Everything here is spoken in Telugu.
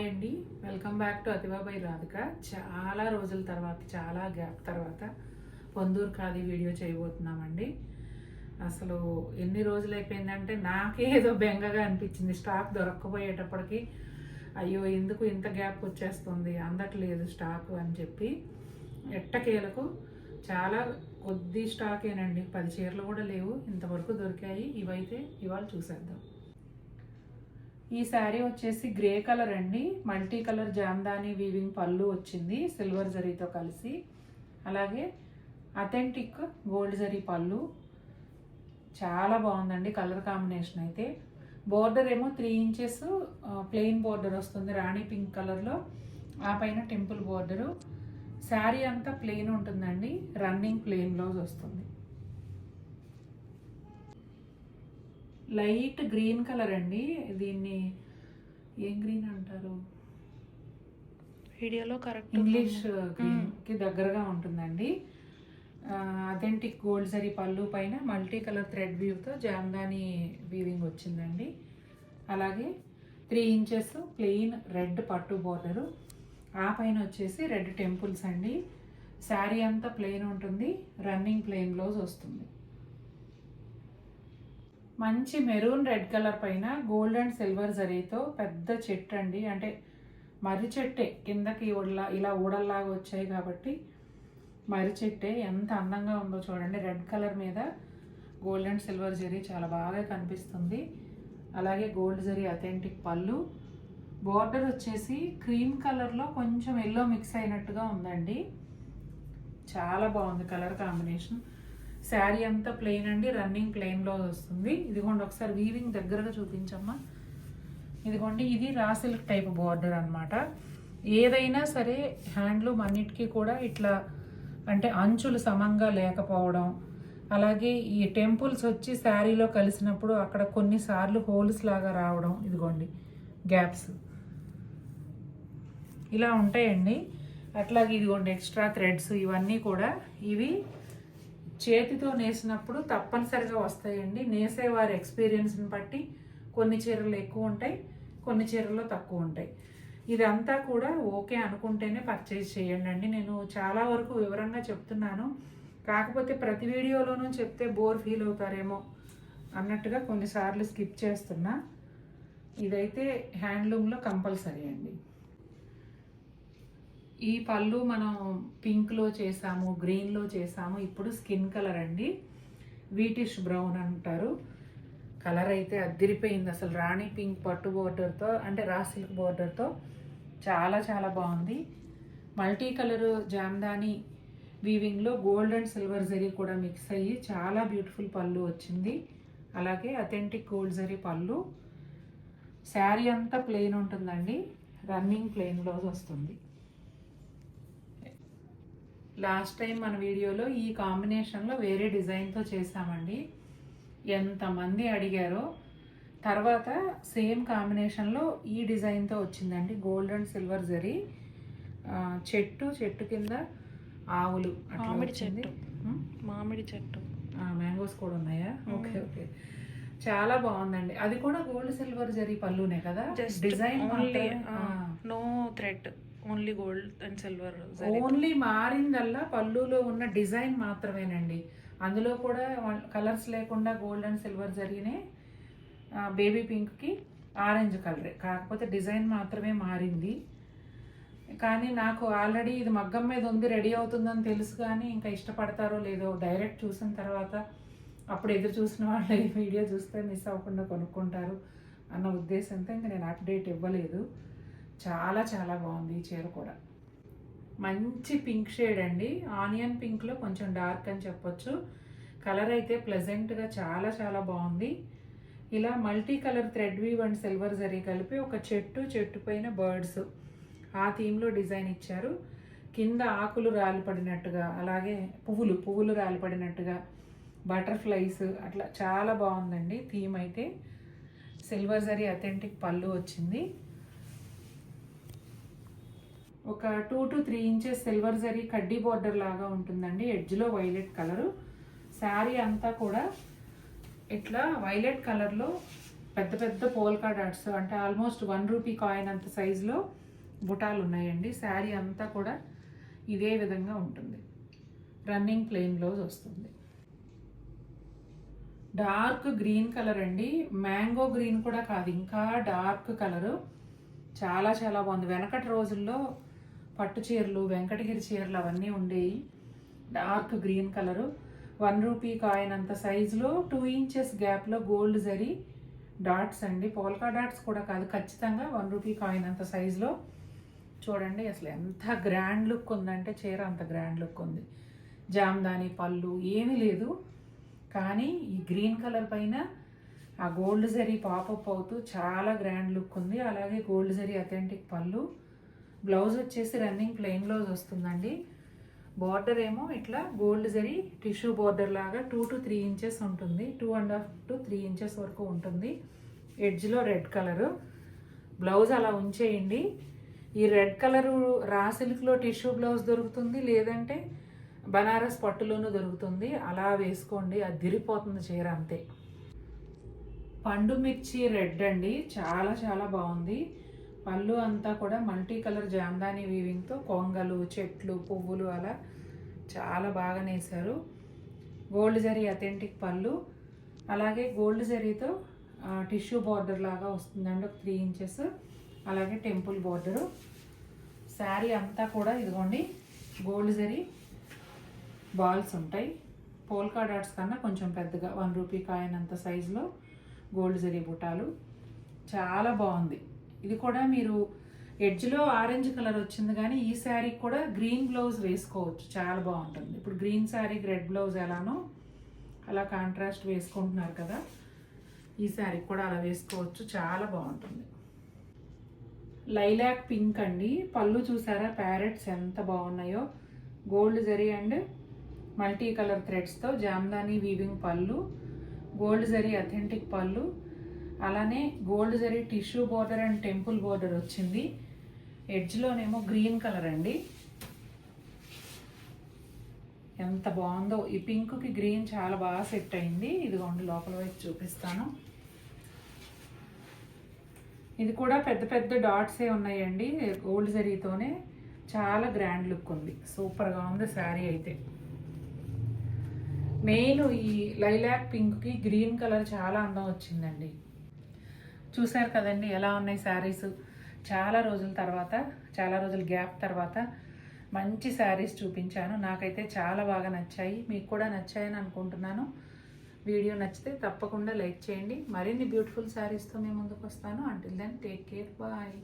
హాయ్ అండి, వెల్కమ్ బ్యాక్ టు అతిబాబాయ్ రాధిక. చాలా రోజుల తర్వాత, చాలా గ్యాప్ తర్వాత పొందూరు ఖాదీ వీడియో చేయబోతున్నామండి. అసలు ఎన్ని రోజులు అయిపోయిందంటే నాకే ఏదో బెంగగా అనిపించింది. స్టాక్ దొరక్కపోయేటప్పటికి అయ్యో ఎందుకు ఇంత గ్యాప్ వచ్చేస్తుంది, అందట్లేదు స్టాకు అని చెప్పి ఎట్టకేలకు చాలా కొద్ది స్టాకేనండి, 10 చీరలు కూడా లేవు, ఇంతవరకు దొరికాయి. ఇవైతే ఇవాళ చూసేద్దాం. ఈ శారీ వచ్చేసి గ్రే కలర్ అండి, మల్టీ కలర్ జామ్దాని వీవింగ్ పళ్ళు వచ్చింది సిల్వర్ జరీతో కలిసి. అలాగే అథెంటిక్ గోల్డ్ జరీ పళ్ళు, చాలా బాగుందండి కలర్ కాంబినేషన్ అయితే. బోర్డర్ ఏమో 3 ఇంచెస్ ప్లెయిన్ బోర్డర్ వస్తుంది రాణి పింక్ కలర్లో, ఆ పైన టెంపుల్ బోర్డరు. శారీ అంతా ప్లెయిన్ ఉంటుందండి, రన్నింగ్ ప్లెయిన్ బ్లౌజ్ వస్తుంది. లైట్ గ్రీన్ కలర్ అండి, దీన్ని ఏం గ్రీన్ అంటారు, వీడియోలో కరెక్ట్ ఇంగ్లీష్ గ్రీన్కి దగ్గరగా ఉంటుందండి. అథెంటిక్ గోల్డ్ జరీ పళ్ళు పైన మల్టీ కలర్ థ్రెడ్ వీవ్తో జామ్దాని వీవింగ్ వచ్చిందండి. అలాగే 3 ఇంచెస్ ప్లెయిన్ రెడ్ పట్టు బోర్డరు, ఆ పైన వచ్చేసి రెడ్ టెంపుల్స్ అండి. శారీ అంతా ప్లెయిన్ ఉంటుంది, రన్నింగ్ ప్లెయిన్ బ్లౌజ్ వస్తుంది. మంచి మెరూన్ రెడ్ కలర్ పైన గోల్డ్ అండ్ సిల్వర్ జరీతో పెద్ద చెట్టు అండి, అంటే మర్రి చెట్టే, కిందకి ఇలా ఊడల్లాగా వచ్చాయి కాబట్టి మర్రి చెట్టే. ఎంత అందంగా ఉందో చూడండి, రెడ్ కలర్ మీద గోల్డ్ అండ్ సిల్వర్ జరీ చాలా బాగా కనిపిస్తుంది. అలాగే గోల్డ్ జరీ అథెంటిక్ పళ్ళు, బోర్డర్ వచ్చేసి క్రీమ్ కలర్లో కొంచెం ఎల్లో మిక్స్ అయినట్టుగా ఉందండి, చాలా బాగుంది కలర్ కాంబినేషన్. శారీ అంతా ప్లెయిన్ అండి, రన్నింగ్ ప్లెయిన్ బ్లౌజ్ వస్తుంది. ఇదిగోండి ఒకసారి వీవింగ్ దగ్గరగా చూపించమ్మా. ఇదిగోండి ఇది రా సిల్క్ టైప్ బోర్డర్ అనమాట. ఏదైనా సరే హ్యాండ్లూమ్ అన్నిటికీ కూడా ఇట్లా అంటే అంచులు సమంగా లేకపోవడం, అలాగే ఈ టెంపుల్స్ వచ్చి శారీలో కలిసినప్పుడు అక్కడ కొన్నిసార్లు హోల్స్ లాగా రావడం, ఇదిగోండి గ్యాప్స్ ఇలా ఉంటాయండి. అట్లాగే ఇదిగోండి ఎక్స్ట్రా థ్రెడ్స్, ఇవన్నీ కూడా ఇవి చేతితో నేసినప్పుడు తప్పనిసరిగా వస్తాయండి. నేసేవారి ఎక్స్పీరియన్స్ని బట్టి కొన్ని చీరలు ఎక్కువ ఉంటాయి, కొన్ని చీరల్లో తక్కువ ఉంటాయి. ఇదంతా కూడా ఓకే అనుకుంటేనే పర్చేజ్ చేయండి అండి. నేను చాలా వరకు వివరంగా చెప్తున్నాను, కాకపోతే ప్రతి వీడియోలోనూ చెప్తే బోర్ ఫీల్ అవుతారేమో అన్నట్టుగా కొన్నిసార్లు స్కిప్ చేస్తున్నా. ఇదైతే హ్యాండ్లూమ్లో కంపల్సరీ అండి. ఈ పళ్ళు మనం పింక్లో చేసాము, గ్రీన్లో చేసాము, ఇప్పుడు స్కిన్ కలర్ అండి, వీటిష్ బ్రౌన్ అంటారు. కలర్ అయితే అద్దిరిపోయింది అసలు, రాణి పింక్ పట్టు బోర్డర్తో అంటే రా సిల్క్ బోర్డర్తో చాలా చాలా బాగుంది. మల్టీ కలర్ జామ్దాని వీవింగ్లో గోల్డ్ అండ్ సిల్వర్ జరీ కూడా మిక్స్ అయ్యి చాలా బ్యూటిఫుల్ పళ్ళు వచ్చింది. అలాగే అథెంటిక్ గోల్డ్ జరీ పళ్ళు. శారీ అంతా ప్లెయిన్ ఉంటుందండి, రన్నింగ్ ప్లెయిన్ బ్లౌజ్ వస్తుంది. లాస్ట్ టైం మన వీడియోలో ఈ కాంబినేషన్లో వేరే డిజైన్తో చేసామండి, ఎంతమంది అడిగారో. తర్వాత సేమ్ కాంబినేషన్లో ఈ డిజైన్తో వచ్చిందండి, గోల్డ్ అండ్ సిల్వర్ జరీ, చెట్టు కింద ఆవులు, మామిడి చెట్టు మ్యాంగోస్ కూడా ఉన్నాయా? ఓకే ఓకే, చాలా బాగుందండి. అది కూడా గోల్డ్ సిల్వర్ జరీ పళ్ళునే కదా, design no thread, only gold and silver. Only మారిందల్లా పళ్ళులో ఉన్న డిజైన్ మాత్రమేనండి, అందులో కూడా కలర్స్ లేకుండా గోల్డ్ అండ్ సిల్వర్ జరిగినే. బేబీ పింక్కి ఆరెంజ్ కలరే, కాకపోతే డిజైన్ మాత్రమే మారింది. కానీ నాకు ఆల్రెడీ ఇది మగ్గం మీద ఉంది, రెడీ అవుతుందని తెలుసు, కానీ ఇంకా ఇష్టపడతారో లేదో డైరెక్ట్ చూసిన తర్వాత అప్పుడు ఎదురు చూసిన వాళ్ళు ఈ వీడియో చూస్తే మిస్ అవ్వకుండా కొనుక్కుంటారు అన్న ఉద్దేశంతో ఇంకా నేను అప్డేట్ ఇవ్వలేదు. చాలా చాలా బాగుంది ఈ చీర కూడా. మంచి పింక్ షేడ్ అండి, ఆనియన్ పింక్లో కొంచెం డార్క్ అని చెప్పొచ్చు. కలర్ అయితే ప్లెజెంట్గా చాలా చాలా బాగుంది. ఇలా multi colour thread weave and silver zari కలిపి ఒక చెట్టు పైన బర్డ్స్ ఆ థీమ్లో డిజైన్ ఇచ్చారు. కింద ఆకులు రాలిపడినట్టుగా, అలాగే పువ్వులు రాలిపడినట్టుగా, బటర్ఫ్లైస్, అట్లా చాలా బాగుందండి థీమ్ అయితే. సిల్వర్ జరీ అథెంటిక్ పళ్ళు వచ్చింది. ఒక 2 to 3 ఇంచెస్ సిల్వర్ జరీ కడ్డీ బోర్డర్ లాగా ఉంటుందండి, ఎడ్జ్లో వైలెట్ కలరు. శారీ అంతా కూడా ఇట్లా వైలెట్ కలర్లో పెద్ద పెద్ద పోల్కా డాట్స్ అంటే ఆల్మోస్ట్ 1 రూపీ కాయిన్ అంత సైజులో బుటాలు ఉన్నాయండి. శారీ అంతా కూడా ఇదే విధంగా ఉంటుంది. రన్నింగ్ ప్లెయిన్ బ్లౌజ్ వస్తుంది. డార్క్ గ్రీన్ కలర్ అండి, మ్యాంగో గ్రీన్ కూడా కాదు, ఇంకా డార్క్ కలరు. చాలా చాలా బాగుంది. వెనకటి రోజుల్లో పట్టు చీరలు, వెంకటగిరి చీరలు అవన్నీ ఉండేవి. Dark green colour, 1 rupee coin అంత సైజులో 2 ఇంచెస్ గ్యాప్లో గోల్డ్ జరీ డాట్స్ అండి. పోల్కా డాట్స్ కూడా కాదు, ఖచ్చితంగా 1 రూపీ కాయిన్ అంత సైజులో. చూడండి అసలు ఎంత గ్రాండ్ లుక్ ఉందంటే చీర అంత గ్రాండ్ లుక్ ఉంది. జామ్దాని పళ్ళు ఏమీ లేదు, కానీ ఈ గ్రీన్ కలర్ పైన ఆ గోల్డ్ జరీ పాపప్ అవుతూ చాలా గ్రాండ్ లుక్ ఉంది. అలాగే గోల్డ్ జరీ అథెంటిక్ పళ్ళు. బ్లౌజ్ వచ్చేసి రన్నింగ్ ప్లెయిన్ బ్లౌజ్ వస్తుందండి. బార్డర్ ఏమో ఇట్లా గోల్డ్ జరీ టిష్యూ బార్డర్ లాగా 2 to 3 ఇంచెస్ ఉంటుంది. 2.5 to 3 ఇంచెస్ వరకు ఉంటుంది. ఎడ్జ్లో రెడ్ కలరు. బ్లౌజ్ అలా ఉంచేయండి. ఈ రెడ్ కలరు రా సిల్క్లో టిష్యూ బ్లౌజ్ దొరుకుతుంది, లేదంటే బనారస్ పట్టులోనూ దొరుకుతుంది. అలా వేసుకోండి, అది దిరిపోతుంది చీర అంతే. పండు మిర్చి రెడ్ అండి, చాలా చాలా బాగుంది. పళ్ళు అంతా కూడా మల్టీ కలర్ జామ్దాని వీవింగ్తో కొంగలు, చెట్లు, పువ్వులు అలా చాలా బాగా నేసారు. గోల్డ్ జరీ అథెంటిక్ పళ్ళు, అలాగే గోల్డ్ జరీతో టిష్యూ బార్డర్ లాగా వస్తుందండి, ఒక 3 ఇంచెస్. అలాగే టెంపుల్ బార్డరు. శారీ అంతా కూడా ఇదిగోండి గోల్డ్ జరీ బాల్స్ ఉంటాయి. పోల్కా డాట్స్ కన్నా కొంచెం పెద్దగా 1 రూపీ కాయిన్ అంత సైజులో గోల్డ్ జరీ బుటాలు. చాలా బాగుంది. ఇది కూడా మీరు ఎడ్జ్లో ఆరెంజ్ కలర్ వచ్చింది, కానీ ఈ శారీకి కూడా గ్రీన్ బ్లౌజ్ వేసుకోవచ్చు, చాలా బాగుంటుంది. ఇప్పుడు గ్రీన్ శారీకి రెడ్ బ్లౌజ్ ఎలానో అలా కాంట్రాస్ట్ వేసుకుంటున్నారు కదా, ఈ శారీకి కూడా అలా వేసుకోవచ్చు, చాలా బాగుంటుంది. లైలాక్ పింక్ అండి, పళ్ళు చూసారా ప్యారెట్స్ ఎంత బాగున్నాయో. Gold zari and multi colour థ్రెడ్స్తో జామ్దాని వీవింగ్ పళ్ళు, గోల్డ్ జరీ అథెంటిక్ పళ్ళు, అలానే gold zari tissue border and temple border వచ్చింది. ఎడ్జ్లోనేమో గ్రీన్ కలర్ అండి, ఎంత బాగుందో. ఈ పింక్కి గ్రీన్ చాలా బాగా సెట్ అయింది. ఇదిగోండి లోపల వైపు చూపిస్తాను. ఇది కూడా పెద్ద పెద్ద డాట్సే ఉన్నాయండి, గోల్డ్ జరీతోనే చాలా గ్రాండ్ లుక్ ఉంది. సూపర్గా ఉంది శారీ అయితే. మెయిన్ ఈ లైలాక్ పింక్కి గ్రీన్ కలర్ చాలా అందం వచ్చిందండి. చూసారు కదండి ఎలా ఉన్నాయి శారీస్. చాలా రోజుల తర్వాత, చాలా రోజుల గ్యాప్ తర్వాత మంచి శారీస్ చూపించాను. నాకైతే చాలా బాగా నచ్చాయి, మీకు కూడా నచ్చాయని అనుకుంటున్నాను. వీడియో నచ్చితే తప్పకుండా లైక్ చేయండి. మరిన్ని బ్యూటిఫుల్ శారీస్తో మేము ముందుకు వస్తాను. Until then take care, bye.